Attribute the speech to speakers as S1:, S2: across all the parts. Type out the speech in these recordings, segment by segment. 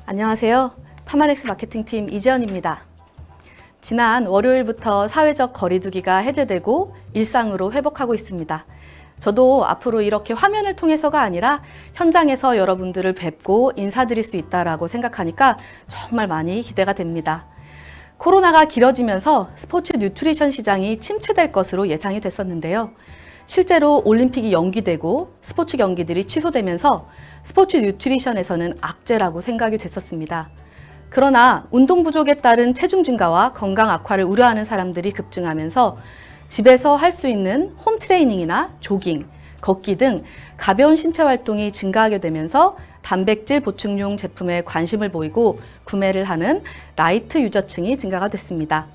S1: 안녕하세요. 파마넥스 마케팅팀 이지연입니다. 지난 월요일부터 사회적 거리두기가 해제되고 일상으로 회복하고 있습니다. 저도 앞으로 이렇게 화면을 통해서가 아니라 현장에서 여러분들을 뵙고 인사드릴 수 있다라고 생각하니까 정말 많이 기대가 됩니다. 코로나가 길어지면서 스포츠 뉴트리션 시장이 침체될 것으로 예상이 됐었는데요. 실제로 올림픽이 연기되고 스포츠 경기들이 취소되면서 스포츠 뉴트리션에서는 악재라고 생각이 됐었습니다. 그러나 운동 부족에 따른 체중 증가와 건강 악화를 우려하는 사람들이 급증하면서 집에서 할 수 있는 홈 트레이닝이나 조깅, 걷기 등 가벼운 신체 활동이 증가하게 되면서 단백질 보충용 제품에 관심을 보이고 구매를 하는 라이트 유저층이 증가가 됐습니다.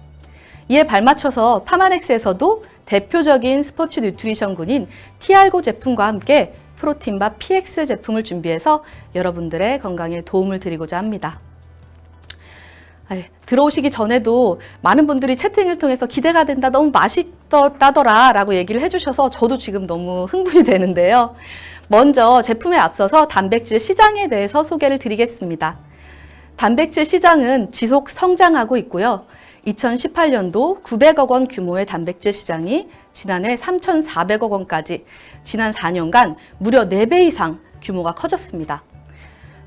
S1: 이에 발맞춰서 파마넥스에서도 대표적인 스포츠 뉴트리션군인 티알고 제품과 함께 프로틴바 PX 제품을 준비해서 여러분들의 건강에 도움을 드리고자 합니다. 들어오시기 전에도 많은 분들이 채팅을 통해서 기대가 된다, 너무 맛있다더라 라고 얘기를 해주셔서 저도 지금 너무 흥분이 되는데요. 먼저 제품에 앞서서 단백질 시장에 대해서 소개를 드리겠습니다. 단백질 시장은 지속 성장하고 있고요. 2018년도 900억 원 규모의 단백질 시장이 지난해 3,400억 원까지 지난 4년간 무려 4배 이상 규모가 커졌습니다.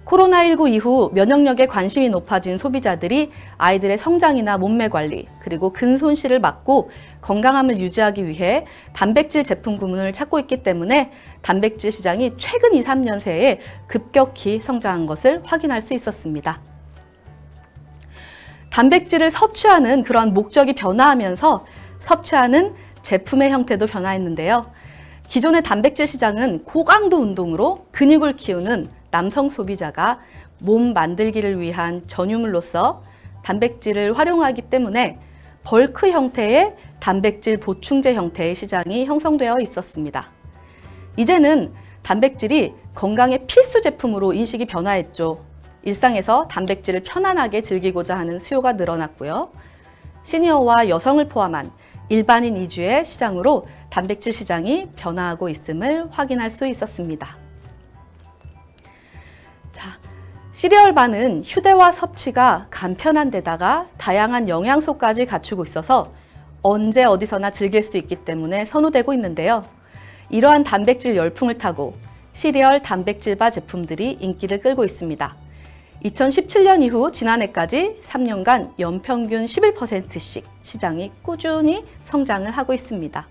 S1: 코로나19 이후 면역력에 관심이 높아진 소비자들이 아이들의 성장이나 몸매 관리, 그리고 근손실을 막고 건강함을 유지하기 위해 단백질 제품 구문을 찾고 있기 때문에 단백질 시장이 최근 2, 3년 새에 급격히 성장한 것을 확인할 수 있었습니다. 단백질을 섭취하는 그러한 목적이 변화하면서 섭취하는 제품의 형태도 변화했는데요. 기존의 단백질 시장은 고강도 운동으로 근육을 키우는 남성 소비자가 몸 만들기를 위한 전유물로서 단백질을 활용하기 때문에 벌크 형태의 단백질 보충제 형태의 시장이 형성되어 있었습니다. 이제는 단백질이 건강의 필수 제품으로 인식이 변화했죠. 일상에서 단백질을 편안하게 즐기고자 하는 수요가 늘어났고요. 시니어와 여성을 포함한 일반인 위주의 시장으로 단백질 시장이 변화하고 있음을 확인할 수 있었습니다. 시리얼바는 휴대와 섭취가 간편한 데다가 다양한 영양소까지 갖추고 있어서 언제 어디서나 즐길 수 있기 때문에 선호되고 있는데요. 이러한 단백질 열풍을 타고 시리얼 단백질바 제품들이 인기를 끌고 있습니다. 2017년 이후 지난해까지 3년간 연평균 11%씩 시장이 꾸준히 성장을 하고 있습니다.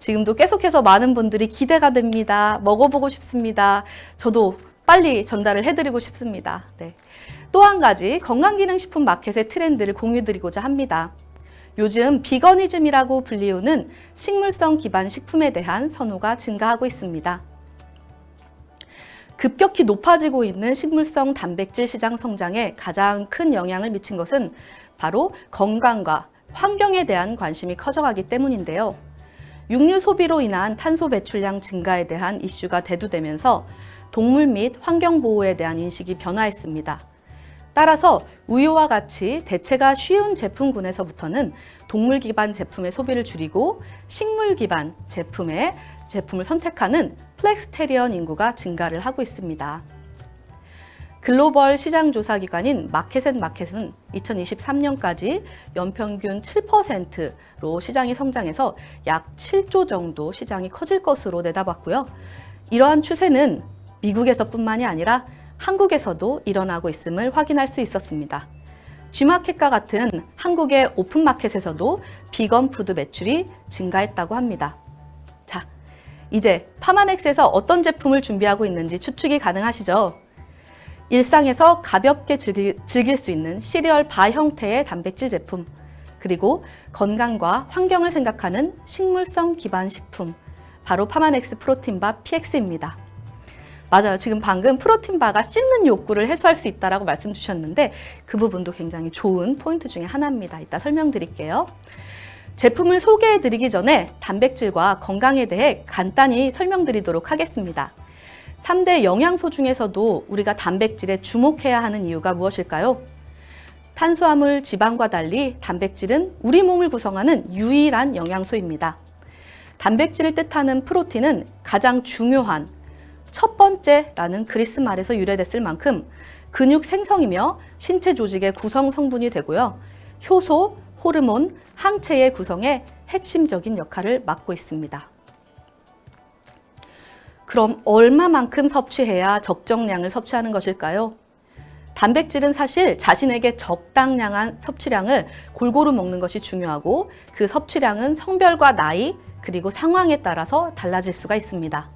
S1: 지금도 계속해서 많은 분들이 기대가 됩니다. 먹어보고 싶습니다. 저도 빨리 전달을 해드리고 싶습니다. 또 한 가지 건강기능식품 마켓의 트렌드를 공유드리고자 합니다. 요즘 비거니즘이라고 불리우는 식물성 기반 식품에 대한 선호가 증가하고 있습니다. 급격히 높아지고 있는 식물성 단백질 시장 성장에 가장 큰 영향을 미친 것은 바로 건강과 환경에 대한 관심이 커져가기 때문인데요. 육류 소비로 인한 탄소 배출량 증가에 대한 이슈가 대두되면서 동물 및 환경 보호에 대한 인식이 변화했습니다. 따라서 우유와 같이 대체가 쉬운 제품군에서부터는 동물 기반 제품의 소비를 줄이고 식물 기반 제품을 선택하는 플렉스테리언 인구가 증가를 하고 있습니다. 글로벌 시장조사기관인 마켓앤마켓은 2023년까지 연평균 7%로 시장이 성장해서 약 7조 정도 시장이 커질 것으로 내다봤고요. 이러한 추세는 미국에서뿐만이 아니라 한국에서도 일어나고 있음을 확인할 수 있었습니다. G마켓과 같은 한국의 오픈마켓에서도 비건 푸드 매출이 증가했다고 합니다. 자, 이제 파마넥스에서 어떤 제품을 준비하고 있는지 추측이 가능하시죠? 일상에서 가볍게 즐길 수 있는 시리얼 바 형태의 단백질 제품, 그리고 건강과 환경을 생각하는 식물성 기반 식품, 바로 파마넥스 프로틴바 PX입니다. 맞아요. 지금 방금 프로틴바가 씹는 욕구를 해소할 수 있다고 말씀 주셨는데 그 부분도 굉장히 좋은 포인트 중에 하나입니다. 이따 설명드릴게요. 제품을 소개해드리기 전에 단백질과 건강에 대해 간단히 설명드리도록 하겠습니다. 3대 영양소 중에서도 우리가 단백질에 주목해야 하는 이유가 무엇일까요? 탄수화물, 지방과 달리 단백질은 우리 몸을 구성하는 유일한 영양소입니다. 단백질을 뜻하는 프로틴은 가장 중요한 첫 번째라는 그리스 말에서 유래됐을 만큼 근육 생성이며 신체 조직의 구성 성분이 되고요. 효소, 호르몬, 항체의 구성에 핵심적인 역할을 맡고 있습니다. 그럼 얼마만큼 섭취해야 적정량을 섭취하는 것일까요? 단백질은 사실 자신에게 적당량한 섭취량을 골고루 먹는 것이 중요하고 그 섭취량은 성별과 나이 그리고 상황에 따라서 달라질 수가 있습니다.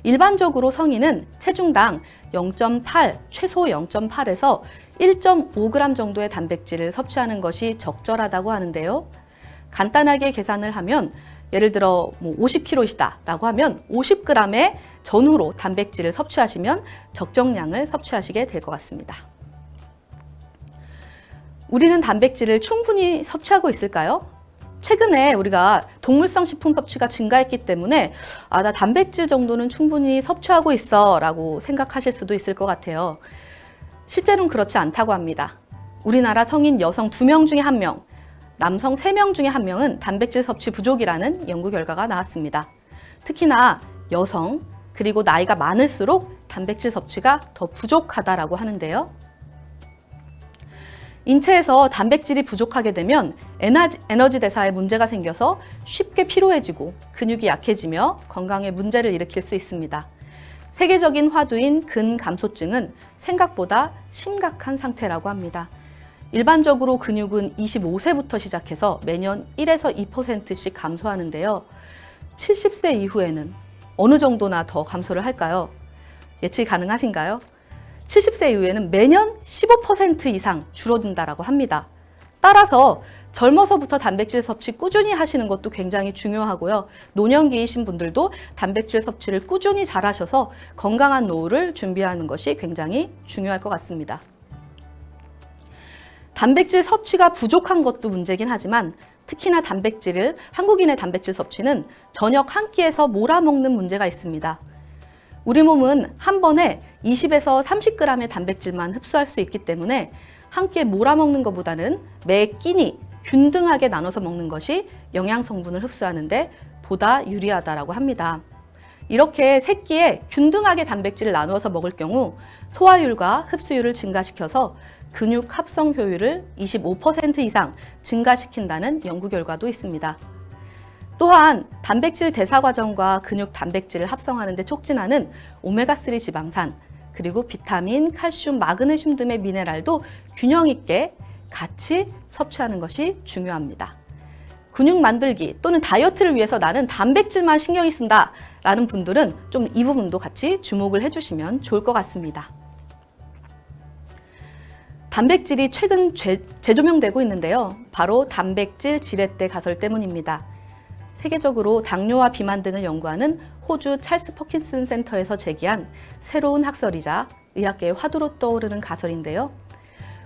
S1: 일반적으로 성인은 체중당 0.8, 최소 0.8에서 1.5g 정도의 단백질을 섭취하는 것이 적절하다고 하는데요. 간단하게 계산을 하면 예를 들어 50kg이시다 라고 하면 50g의 전후로 단백질을 섭취하시면 적정량을 섭취하시게 될 것 같습니다. 우리는 단백질을 충분히 섭취하고 있을까요? 최근에 우리가 동물성 식품 섭취가 증가했기 때문에 나 단백질 정도는 충분히 섭취하고 있어 라고 생각하실 수도 있을 것 같아요. 실제로는 그렇지 않다고 합니다. 우리나라 성인 여성 2명 중에 1명, 남성 3명 중에 1명은 단백질 섭취 부족이라는 연구 결과가 나왔습니다. 특히나 여성, 그리고 나이가 많을수록 단백질 섭취가 더 부족하다라고 하는데요. 인체에서 단백질이 부족하게 되면 에너지 대사에 문제가 생겨서 쉽게 피로해지고 근육이 약해지며 건강에 문제를 일으킬 수 있습니다. 세계적인 화두인 근감소증은 생각보다 심각한 상태라고 합니다. 일반적으로 근육은 25세부터 시작해서 매년 1에서 2%씩 감소하는데요. 70세 이후에는 어느 정도나 더 감소를 할까요? 예측이 가능하신가요? 70세 이후에는 매년 15% 이상 줄어든다라고 합니다. 따라서 젊어서부터 단백질 섭취 꾸준히 하시는 것도 굉장히 중요하고요. 노년기이신 분들도 단백질 섭취를 꾸준히 잘 하셔서 건강한 노후를 준비하는 것이 굉장히 중요할 것 같습니다. 단백질 섭취가 부족한 것도 문제긴 하지만 특히나 한국인의 단백질 섭취는 저녁 한 끼에서 몰아먹는 문제가 있습니다. 우리 몸은 한 번에 20에서 30g의 단백질만 흡수할 수 있기 때문에 한 끼에 몰아먹는 것보다는 매 끼니 균등하게 나눠서 먹는 것이 영양 성분을 흡수하는데 보다 유리하다고 합니다. 이렇게 세 끼에 균등하게 단백질을 나누어서 먹을 경우 소화율과 흡수율을 증가시켜서 근육 합성 효율을 25% 이상 증가시킨다는 연구 결과도 있습니다. 또한 단백질 대사 과정과 근육 단백질을 합성하는 데 촉진하는 오메가3 지방산, 그리고 비타민, 칼슘, 마그네슘 등의 미네랄도 균형 있게 같이 섭취하는 것이 중요합니다. 근육 만들기 또는 다이어트를 위해서 나는 단백질만 신경이 쓴다 라는 분들은 좀 이 부분도 같이 주목을 해주시면 좋을 것 같습니다. 단백질이 최근 재조명되고 있는데요. 바로 단백질 지렛대 가설 때문입니다. 세계적으로 당뇨와 비만 등을 연구하는 호주 찰스 퍼킨슨 센터에서 제기한 새로운 학설이자 의학계의 화두로 떠오르는 가설인데요.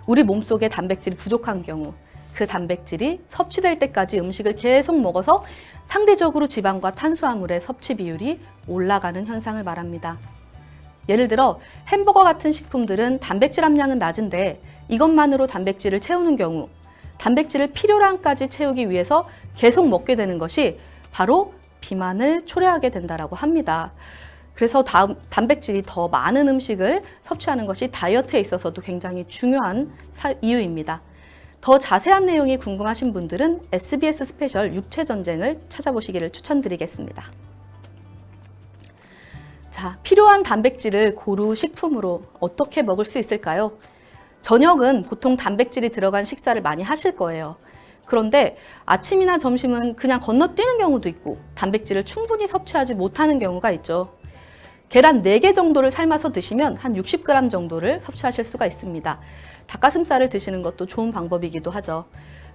S1: 우리 몸속에 단백질이 부족한 경우 그 단백질이 섭취될 때까지 음식을 계속 먹어서 상대적으로 지방과 탄수화물의 섭취 비율이 올라가는 현상을 말합니다. 예를 들어 햄버거 같은 식품들은 단백질 함량은 낮은데 이것만으로 단백질을 채우는 경우 단백질을 필요량까지 채우기 위해서 계속 먹게 되는 것이 바로 비만을 초래하게 된다고 합니다. 그래서 단백질이 더 많은 음식을 섭취하는 것이 다이어트에 있어서도 굉장히 중요한 이유입니다. 더 자세한 내용이 궁금하신 분들은 SBS 스페셜 육체전쟁을 찾아보시기를 추천드리겠습니다. 자, 필요한 단백질을 고루 식품으로 어떻게 먹을 수 있을까요? 저녁은 보통 단백질이 들어간 식사를 많이 하실 거예요. 그런데 아침이나 점심은 그냥 건너뛰는 경우도 있고 단백질을 충분히 섭취하지 못하는 경우가 있죠. 계란 4개 정도를 삶아서 드시면 한 60g 정도를 섭취하실 수가 있습니다. 닭가슴살을 드시는 것도 좋은 방법이기도 하죠.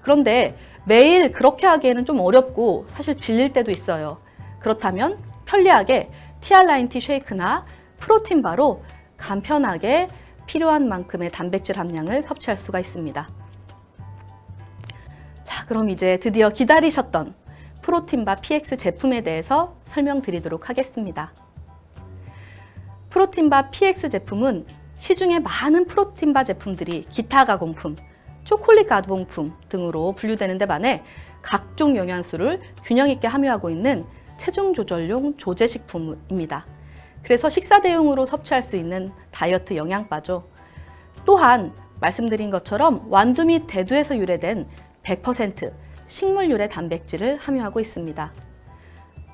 S1: 그런데 매일 그렇게 하기에는 좀 어렵고 사실 질릴 때도 있어요. 그렇다면 편리하게 티알라인티 쉐이크나 프로틴 바로 간편하게 필요한 만큼의 단백질 함량을 섭취할 수가 있습니다. 자, 그럼 이제 드디어 기다리셨던 프로틴바 PX 제품에 대해서 설명드리도록 하겠습니다. 프로틴바 PX 제품은 시중에 많은 프로틴바 제품들이 기타 가공품, 초콜릿 가공품 등으로 분류되는 데 반해 각종 영양소를 균형 있게 함유하고 있는 체중 조절용 조제식품입니다. 그래서 식사 대용으로 섭취할 수 있는 다이어트 영양바죠. 또한 말씀드린 것처럼 완두 및 대두에서 유래된 100% 식물유래 단백질을 함유하고 있습니다.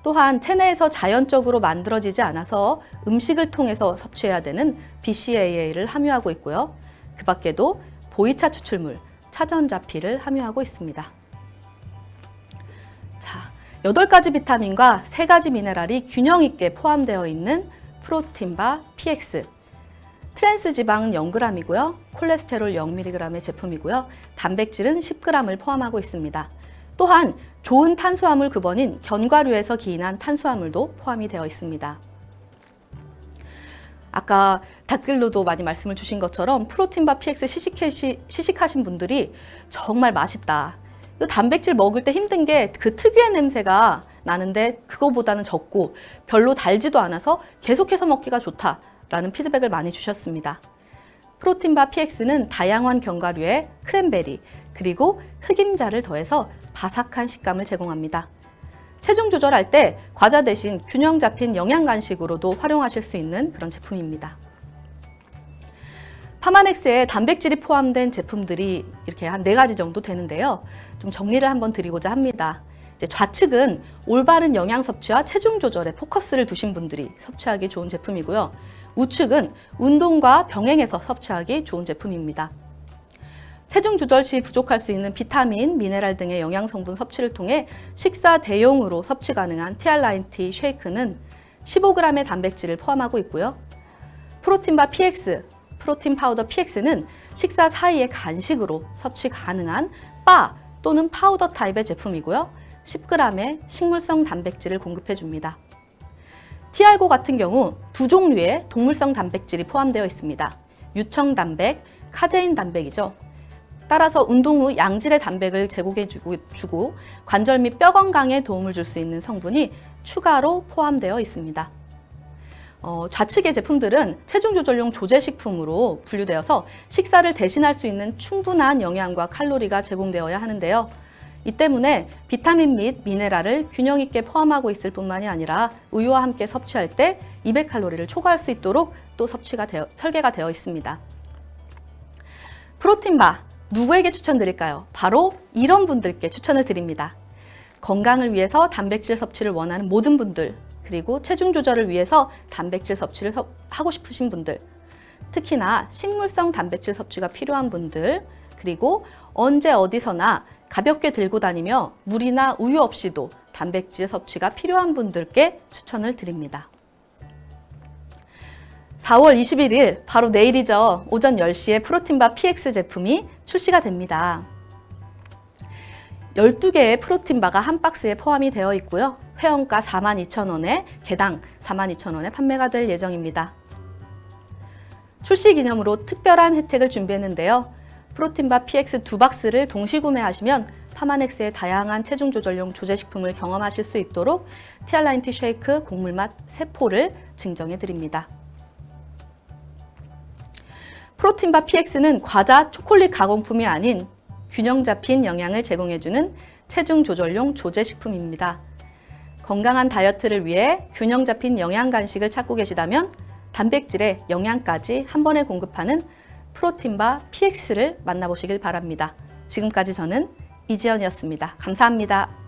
S1: 또한 체내에서 자연적으로 만들어지지 않아서 음식을 통해서 섭취해야 되는 BCAA를 함유하고 있고요. 그 밖에도 보이차 추출물, 차전자피를 함유하고 있습니다. 자, 8가지 비타민과 3가지 미네랄이 균형 있게 포함되어 있는 프로틴바 PX. 트랜스 지방은 0g이고요. 콜레스테롤 0mg의 제품이고요. 단백질은 10g을 포함하고 있습니다. 또한 좋은 탄수화물 급원인 견과류에서 기인한 탄수화물도 포함이 되어 있습니다. 아까 댓글로도 많이 말씀을 주신 것처럼 프로틴바 PX 시식하신 분들이 정말 맛있다. 이 단백질 먹을 때 힘든 게 그 특유의 냄새가 나는데 그거보다는 적고 별로 달지도 않아서 계속해서 먹기가 좋다라는 피드백을 많이 주셨습니다. 프로틴바 PX는 다양한 견과류에 크랜베리 그리고 흑임자를 더해서 바삭한 식감을 제공합니다. 체중 조절할 때 과자 대신 균형 잡힌 영양 간식으로도 활용하실 수 있는 그런 제품입니다. 파마넥스에 단백질이 포함된 제품들이 이렇게 한 4가지 정도 되는데요. 좀 정리를 한번 드리고자 합니다. 이제 좌측은 올바른 영양 섭취와 체중 조절에 포커스를 두신 분들이 섭취하기 좋은 제품이고요. 우측은 운동과 병행해서 섭취하기 좋은 제품입니다. 체중 조절 시 부족할 수 있는 비타민, 미네랄 등의 영양 성분 섭취를 통해 식사 대용으로 섭취 가능한 TR9T 쉐이크는 15g의 단백질을 포함하고 있고요. 프로틴바 PX, 프로틴 파우더 PX는 식사 사이에 간식으로 섭취 가능한 바 또는 파우더 타입의 제품이고요. 10g의 식물성 단백질을 공급해 줍니다. TR고 같은 경우 2종류의 동물성 단백질이 포함되어 있습니다. 유청단백, 카제인 단백이죠. 따라서 운동 후 양질의 단백을 제공해 주고 관절 및 뼈 건강에 도움을 줄 수 있는 성분이 추가로 포함되어 있습니다. 좌측의 제품들은 체중 조절용 조제식품으로 분류되어서 식사를 대신할 수 있는 충분한 영양과 칼로리가 제공되어야 하는데요. 이 때문에 비타민 및 미네랄을 균형 있게 포함하고 있을 뿐만이 아니라 우유와 함께 섭취할 때 200칼로리를 초과할 수 있도록 또 설계가 되어 있습니다. 프로틴바 누구에게 추천드릴까요? 바로 이런 분들께 추천을 드립니다. 건강을 위해서 단백질 섭취를 원하는 모든 분들, 그리고 체중 조절을 위해서 단백질 섭취를 하고 싶으신 분들, 특히나 식물성 단백질 섭취가 필요한 분들, 그리고 언제 어디서나 가볍게 들고 다니며 물이나 우유 없이도 단백질 섭취가 필요한 분들께 추천을 드립니다. 4월 21일, 바로 내일이죠. 오전 10시에 프로틴바 PX 제품이 출시가 됩니다. 12개의 프로틴바가 한 박스에 포함이 되어 있고요. 회원가 42,000원에 개당 42,000원에 판매가 될 예정입니다. 출시 기념으로 특별한 혜택을 준비했는데요. 프로틴바 PX 2박스를 동시 구매하시면 파마넥스의 다양한 체중 조절용 조제식품을 경험하실 수 있도록 TR9T 쉐이크 곡물맛 3포를 증정해 드립니다. 프로틴바 PX는 과자, 초콜릿 가공품이 아닌 균형 잡힌 영양을 제공해주는 체중 조절용 조제식품입니다. 건강한 다이어트를 위해 균형 잡힌 영양 간식을 찾고 계시다면 단백질에 영양까지 한 번에 공급하는 프로틴바 PX를 만나보시길 바랍니다. 지금까지 저는 이지연이었습니다. 감사합니다.